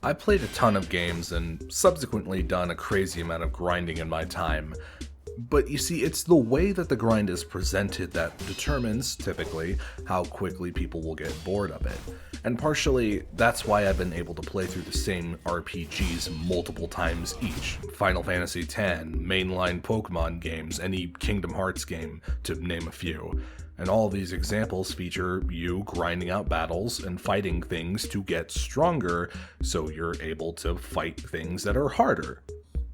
I played a ton of games and subsequently done a crazy amount of grinding in my time. But you see, it's the way that the grind is presented that determines, typically, how quickly people will get bored of it. And partially, that's why I've been able to play through the same RPGs multiple times each. Final Fantasy X, mainline Pokemon games, any Kingdom Hearts game, to name a few. And all these examples feature you grinding out battles and fighting things to get stronger, so you're able to fight things that are harder.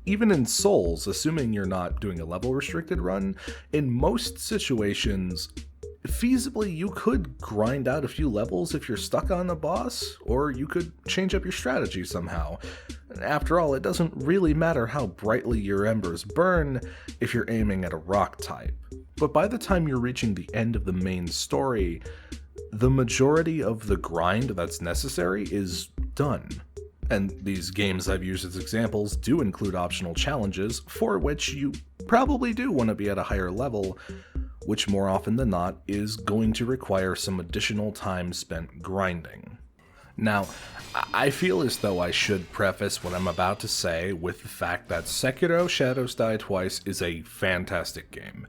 Even in Souls, assuming you're not doing a level restricted run, in most situations, feasibly you could grind out a few levels if you're stuck on a boss, or you could change up your strategy somehow. After all, it doesn't really matter how brightly your embers burn if you're aiming at a rock type. But by the time you're reaching the end of the main story, the majority of the grind that's necessary is done. And these games I've used as examples do include optional challenges, for which you probably do want to be at a higher level, which more often than not is going to require some additional time spent grinding. Now, I feel as though I should preface what I'm about to say with the fact that Sekiro Shadows Die Twice is a fantastic game.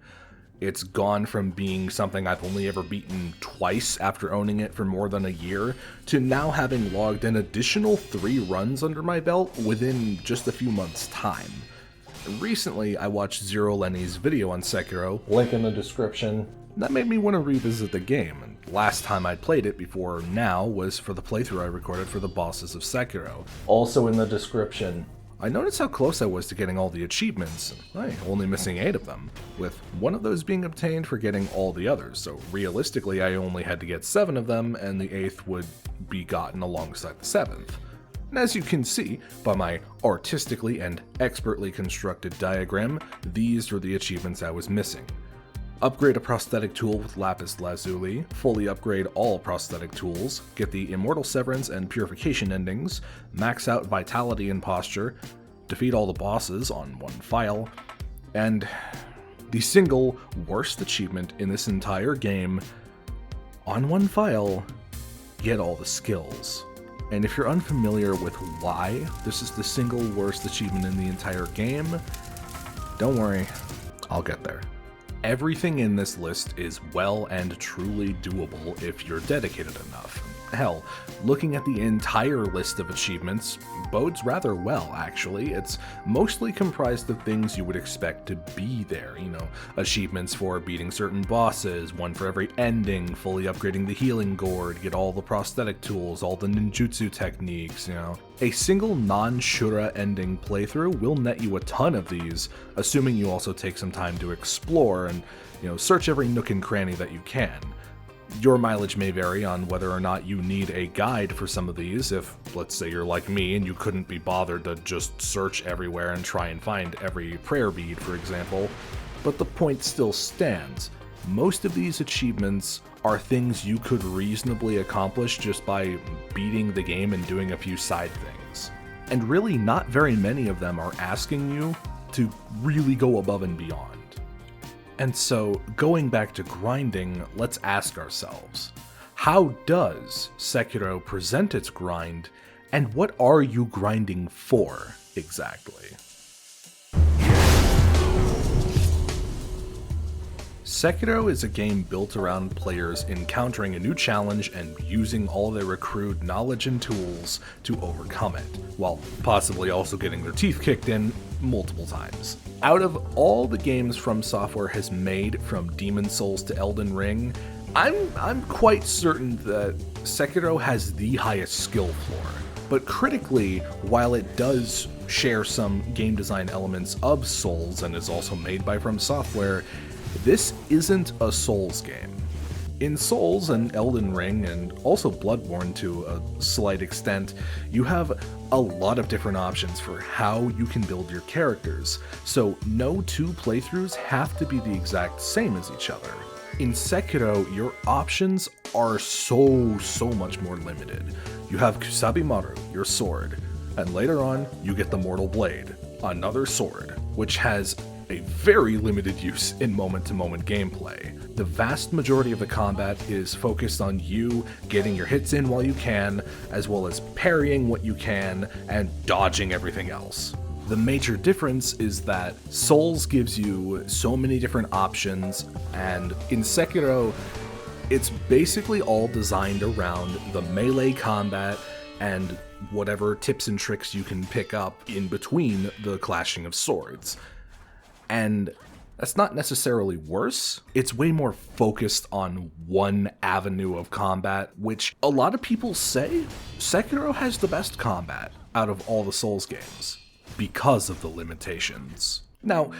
It's gone from being something I've only ever beaten twice after owning it for more than a year, to now having logged an additional 3 runs under my belt within just a few months' time. Recently, I watched Zero Lenny's video on Sekiro, link in the description. That made me want to revisit the game, and last time I played it before now was for the playthrough I recorded for the bosses of Sekiro. Also in the description. I noticed how close I was to getting all the achievements, only missing 8 of them, with one of those being obtained for getting all the others, so realistically I only had to get 7 of them, and the 8th would be gotten alongside the 7th. And as you can see by my artistically and expertly constructed diagram, these were the achievements I was missing. Upgrade a prosthetic tool with lapis lazuli, fully upgrade all prosthetic tools, get the immortal severance and purification endings, max out vitality and posture, defeat all the bosses on one file, and the single worst achievement in this entire game, on one file, get all the skills. And if you're unfamiliar with why this is the single worst achievement in the entire game, don't worry, I'll get there. Everything in this list is well and truly doable if you're dedicated enough. Hell, looking at the entire list of achievements bodes rather well, actually. It's mostly comprised of things you would expect to be there, achievements for beating certain bosses, one for every ending, fully upgrading the healing gourd, get all the prosthetic tools, all the ninjutsu techniques, A single non-Shura ending playthrough will net you a ton of these, assuming you also take some time to explore and, search every nook and cranny that you can. Your mileage may vary on whether or not you need a guide for some of these if, let's say you're like me and you couldn't be bothered to just search everywhere and try and find every prayer bead, for example, but the point still stands. Most of these achievements are things you could reasonably accomplish just by beating the game and doing a few side things. And really not very many of them are asking you to really go above and beyond. And so, going back to grinding, let's ask ourselves, how does Sekiro present its grind, and what are you grinding for, exactly? Sekiro is a game built around players encountering a new challenge and using all their accrued knowledge and tools to overcome it, while possibly also getting their teeth kicked in multiple times. Out of all the games From Software has made, from Demon's Souls to Elden Ring, I'm quite certain that Sekiro has the highest skill floor. But critically, while it does share some game design elements of Souls and is also made by From Software, this isn't a Souls game. In Souls and Elden Ring, and also Bloodborne to a slight extent, you have a lot of different options for how you can build your characters, so no 2 playthroughs have to be the exact same as each other. In Sekiro, your options are so much more limited. You have Kusabi Maru, your sword, and later on, you get the Mortal Blade, another sword, which has a very limited use in moment-to-moment gameplay. The vast majority of the combat is focused on you getting your hits in while you can, as well as parrying what you can and dodging everything else. The major difference is that Souls gives you so many different options, and in Sekiro, it's basically all designed around the melee combat and whatever tips and tricks you can pick up in between the clashing of swords. And that's not necessarily worse. It's way more focused on one avenue of combat, which a lot of people say Sekiro has the best combat out of all the Souls games because of the limitations. Now,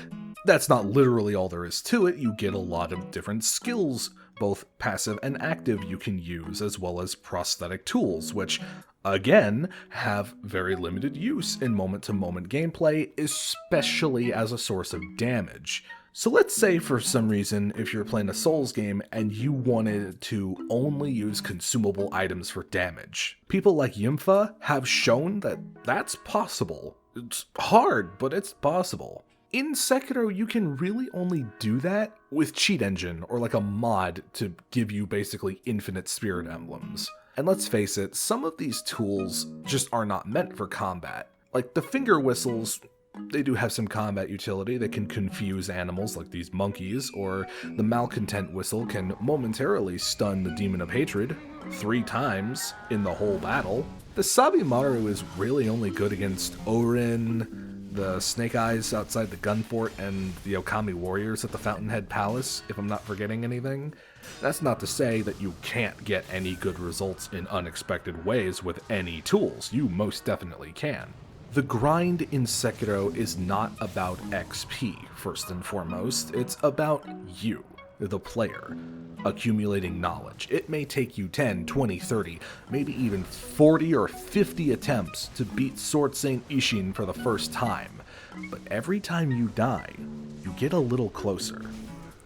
that's not literally all there is to it. You get a lot of different skills, both passive and active, you can use, as well as prosthetic tools, which, again, have very limited use in moment-to-moment gameplay, especially as a source of damage. So let's say for some reason, if you're playing a Souls game and you wanted to only use consumable items for damage, people like Yimfa have shown that that's possible. It's hard, but it's possible. In Sekiro, you can really only do that with Cheat Engine or like a mod to give you basically infinite spirit emblems. And let's face it, some of these tools just are not meant for combat. Like the finger whistles, they do have some combat utility. They can confuse animals like these monkeys, or the malcontent whistle can momentarily stun the Demon of Hatred 3 times in the whole battle. The Sabimaru is really only good against Orin, the Snake Eyes outside the gun fort, and the Okami warriors at the Fountainhead Palace, if I'm not forgetting anything. That's not to say that you can't get any good results in unexpected ways with any tools. You most definitely can. The grind in Sekiro is not about XP, first and foremost. It's about you, the player, accumulating knowledge. It may take you 10, 20, 30, maybe even 40 or 50 attempts to beat Sword Saint Ishin for the first time, but every time you die, you get a little closer.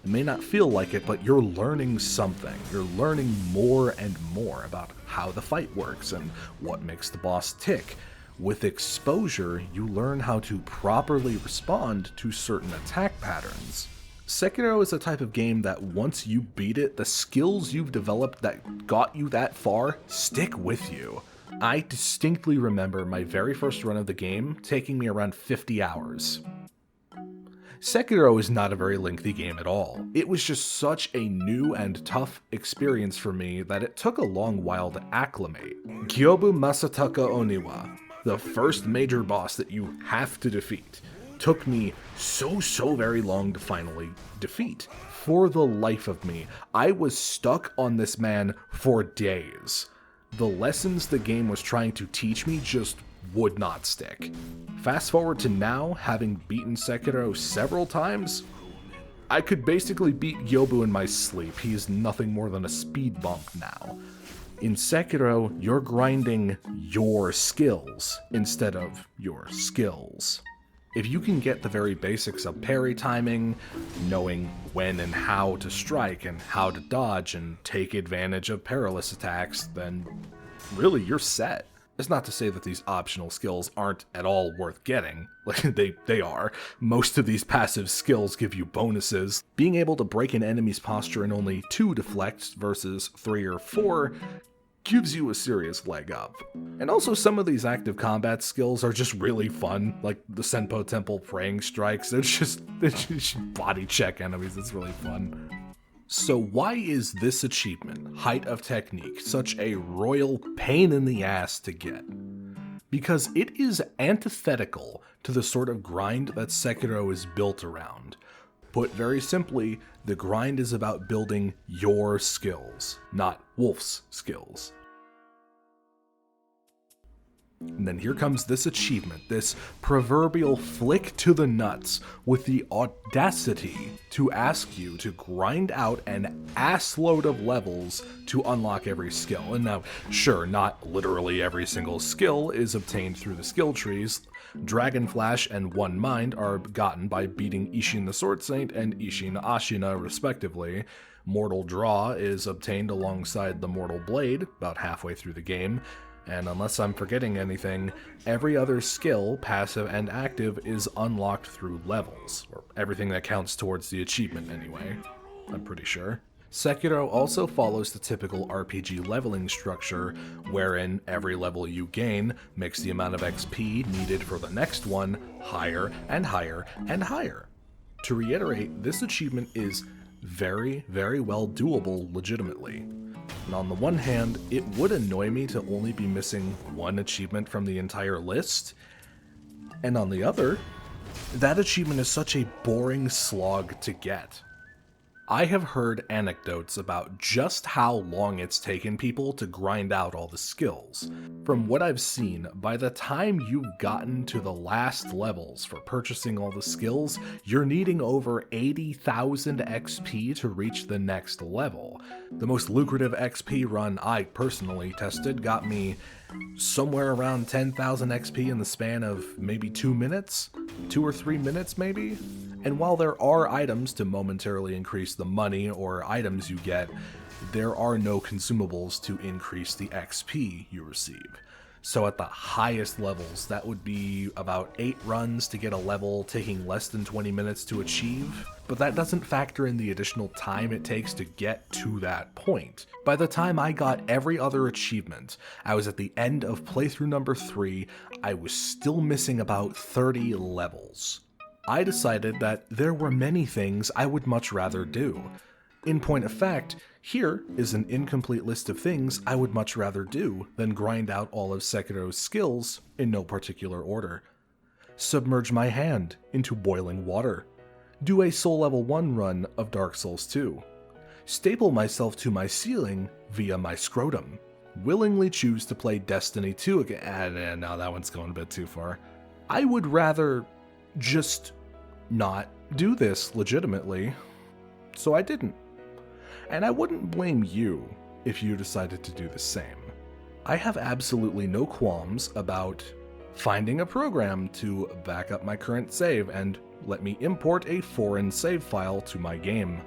It may not feel like it, but you're learning something. You're learning more and more about how the fight works and what makes the boss tick. With exposure, you learn how to properly respond to certain attack patterns. Sekiro is a type of game that once you beat it, the skills you've developed that got you that far stick with you. I distinctly remember my very first run of the game taking me around 50 hours. Sekiro is not a very lengthy game at all. It was just such a new and tough experience for me that it took a long while to acclimate. Gyobu Masataka Oniwa, the first major boss that you have to defeat, took me so very long to finally defeat. For the life of me, I was stuck on this man for days. The lessons the game was trying to teach me just would not stick. Fast forward to now, having beaten Sekiro several times, I could basically beat Gyobu in my sleep. He is nothing more than a speed bump now. In Sekiro, you're grinding your skills instead of your skills. If you can get the very basics of parry timing, knowing when and how to strike and how to dodge and take advantage of perilous attacks, then really you're set. It's not to say that these optional skills aren't at all worth getting. Like, they are. Most of these passive skills give you bonuses. Being able to break an enemy's posture in only 2 deflects versus 3 or 4 gives you a serious leg up. And also some of these active combat skills are just really fun, like the Senpo Temple praying strikes. It's just body check enemies, it's really fun. So why is this achievement, Height of Technique, such a royal pain in the ass to get? Because it is antithetical to the sort of grind that Sekiro is built around. Put very simply, the grind is about building your skills, not Wolf's skills. And then here comes this achievement, this proverbial flick to the nuts, with the audacity to ask you to grind out an assload of levels to unlock every skill. And now, sure, not literally every single skill is obtained through the skill trees. Dragon Flash and One Mind are gotten by beating Ishin the Sword Saint and Ishin Ashina respectively. Mortal Draw is obtained alongside the Mortal Blade, about halfway through the game. And unless I'm forgetting anything, every other skill, passive and active, is unlocked through levels, or everything that counts towards the achievement anyway, I'm pretty sure. Sekiro also follows the typical RPG leveling structure, wherein every level you gain makes the amount of XP needed for the next one higher and higher and higher. To reiterate, this achievement is very, very well doable legitimately. And on the one hand, it would annoy me to only be missing one achievement from the entire list, and on the other, that achievement is such a boring slog to get. I have heard anecdotes about just how long it's taken people to grind out all the skills. From what I've seen, by the time you've gotten to the last levels for purchasing all the skills, you're needing over 80,000 XP to reach the next level. The most lucrative XP run I personally tested got me somewhere around 10,000 XP in the span of maybe 2 minutes? 2 or 3 minutes maybe? And while there are items to momentarily increase the money or items you get, there are no consumables to increase the XP you receive. So at the highest levels, that would be about 8 runs to get a level taking less than 20 minutes to achieve, but that doesn't factor in the additional time it takes to get to that point. By the time I got every other achievement, I was at the end of playthrough number 3, I was still missing about 30 levels. I decided that there were many things I would much rather do. In point of fact, here is an incomplete list of things I would much rather do than grind out all of Sekiro's skills in no particular order. Submerge my hand into boiling water. Do a Soul Level 1 run of Dark Souls 2. Staple myself to my ceiling via my scrotum. Willingly choose to play Destiny 2 again. No, that one's going a bit too far. I would rather just not do this legitimately, so I didn't. And I wouldn't blame you if you decided to do the same. I have absolutely no qualms about finding a program to back up my current save and let me import a foreign save file to my game.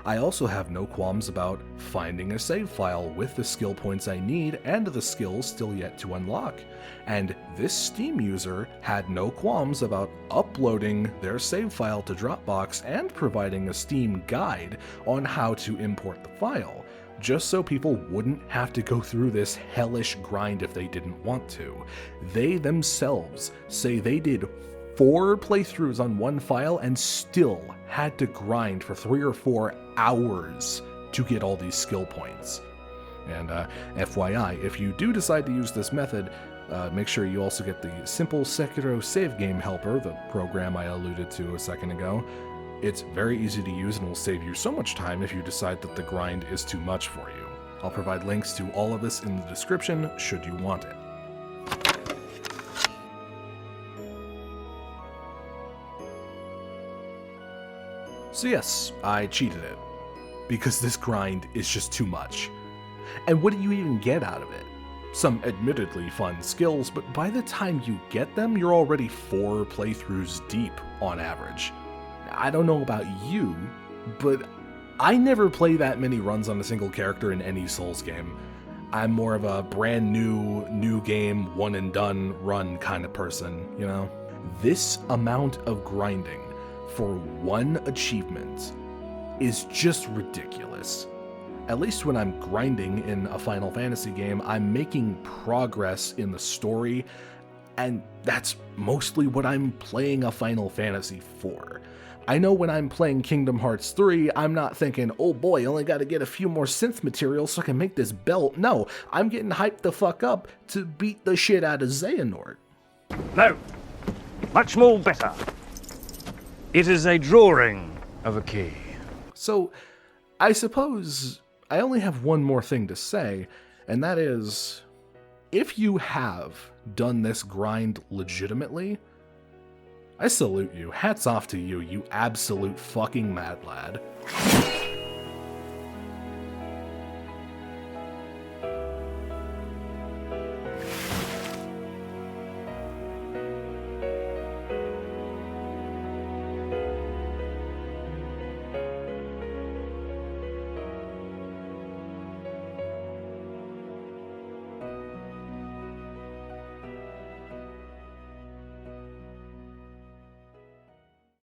I also have no qualms about finding a save file with the skill points I need and the skills still yet to unlock. And this Steam user had no qualms about uploading their save file to Dropbox and providing a Steam guide on how to import the file, just so people wouldn't have to go through this hellish grind if they didn't want to. They themselves say they did 4 playthroughs on one file and still had to grind for 3 or 4 hours to get all these skill points. And FYI, if you do decide to use this method, make sure you also get the Simple Sekiro Save Game Helper, the program I alluded to a second ago. It's very easy to use and will save you so much time if you decide that the grind is too much for you. I'll provide links to all of this in the description should you want it. So yes, I cheated it, because this grind is just too much. And what do you even get out of it? Some admittedly fun skills, but by the time you get them, you're already 4 playthroughs deep on average. I don't know about you, but I never play that many runs on a single character in any Souls game. I'm more of a brand new game, one and done run kind of person, you know? This amount of grinding for one achievement is just ridiculous. At least when I'm grinding in a Final Fantasy game, I'm making progress in the story, and that's mostly what I'm playing a Final Fantasy for. I know when I'm playing Kingdom Hearts 3, I'm not thinking, oh boy, only gotta get a few more synth materials so I can make this belt. No, I'm getting hyped the fuck up to beat the shit out of Xehanort. No, much more better. It is a drawing of a key. So, I suppose I only have one more thing to say, and that is, if you have done this grind legitimately, I salute you. Hats off to you, you absolute fucking mad lad.